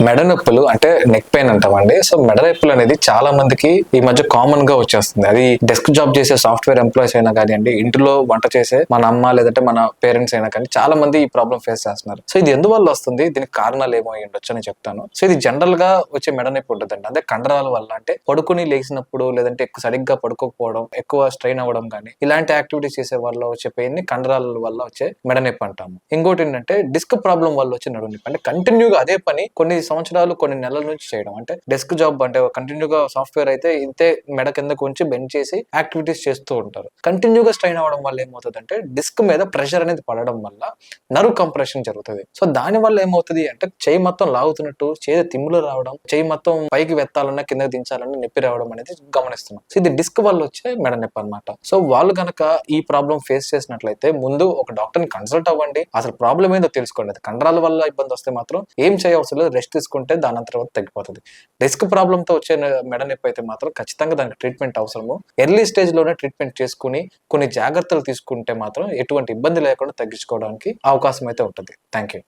మెడ నొప్పులు అంటే నెక్ పెయిన్ అంటామండి. సో మెడ నొప్పులు అనేది చాలా మందికి ఈ మధ్య కామన్ గా వచ్చేస్తుంది. అది డెస్క్ జాబ్ చేసే సాఫ్ట్వేర్ ఎంప్లాయీస్ అయినా కానివ్వండి, ఇంటిలో వంట చేసే మన అమ్మ లేదంటే మన పేరెంట్స్ అయినా కానీ చాలా మంది ఈ ప్రాబ్లం ఫేస్ చేస్తున్నారు. సో ఇది ఎందువల్ల వస్తుంది, దీనికి కారణాలు ఏమో ఉండొచ్చు అని చెప్తాను. సో ఇది జనరల్ గా వచ్చే మెడ నొప్పి ఉంటుందండి. అదే కండరాల వల్ల, అంటే పడుకుని లేచినప్పుడు లేదంటే సరిగ్గా పడుకోకపోవడం, ఎక్కువ స్ట్రెయిన్ అవ్వడం కానీ ఇలాంటి యాక్టివిటీస్ చేసే వల్ల వచ్చే పెయిన్ ని కండరాల వల్ల వచ్చే మెడ నొప్పి అంటాము. ఇంకోటి ఏంటంటే డిస్క్ ప్రాబ్లం వల్ల వచ్చే నడుము నొప్పి. అంటే కంటిన్యూగా అదే పని కొన్ని సంవత్సరాలు కొన్ని నెలల నుంచి చేయడం, అంటే డెస్క్ జాబ్ అంటే కంటిన్యూగా సాఫ్ట్వేర్ అయితే ఇంతే మెడ కిందకు ఉంచి బెండ్ చేసి యాక్టివిటీస్ చేస్తూ ఉంటారు. కంటిన్యూగా స్ట్రెయిన్ అవ్వడం వల్ల ఏమవుతుందంటే డిస్క్ మీద ప్రెషర్ అనేది పడడం వల్ల నర్వ్ కంప్రెషన్ జరుగుతుంది. సో దాని వల్ల ఏమవుతుంది అంటే చేయి మొత్తం లాగుతున్నట్టు, చేయి తిమ్ములు రావడం, చేయి మొత్తం పైకి వెత్తాలన్నా కిందకి దించాలన్నా నొప్పి రావడం అనేది గమనిస్తున్నాం. సో ఇది డిస్క్ వల్ల వచ్చే మెడ నొప్పి అనమాట. సో వాళ్ళు గనక ఈ ప్రాబ్లం ఫేస్ చేసినట్లయితే ముందు ఒక డాక్టర్ ని కన్సల్ట్ అవ్వండి. అసలు ప్రాబ్లం ఏందో తెలుసుకోండి. అది కండరాల వల్ల ఇబ్బంది వస్తే మాత్రం ఏం చేయవసరం లేదు, రెస్ట్ తీసుకుంటే దాని తర్వాత తగ్గిపోతుంది. డిస్క్ ప్రాబ్లమ్ తో వచ్చే మెడ నొప్పి అయితే మాత్రం ఖచ్చితంగా దానికి ట్రీట్మెంట్ అవసరము. ఎర్లీ స్టేజ్ లోనే ట్రీట్మెంట్ చేసుకుని కొన్ని జాగ్రత్తలు తీసుకుంటే మాత్రం ఎటువంటి ఇబ్బంది లేకుండా తగ్గించుకోవడానికి అవకాశం అయితే ఉంటుంది. Thank you.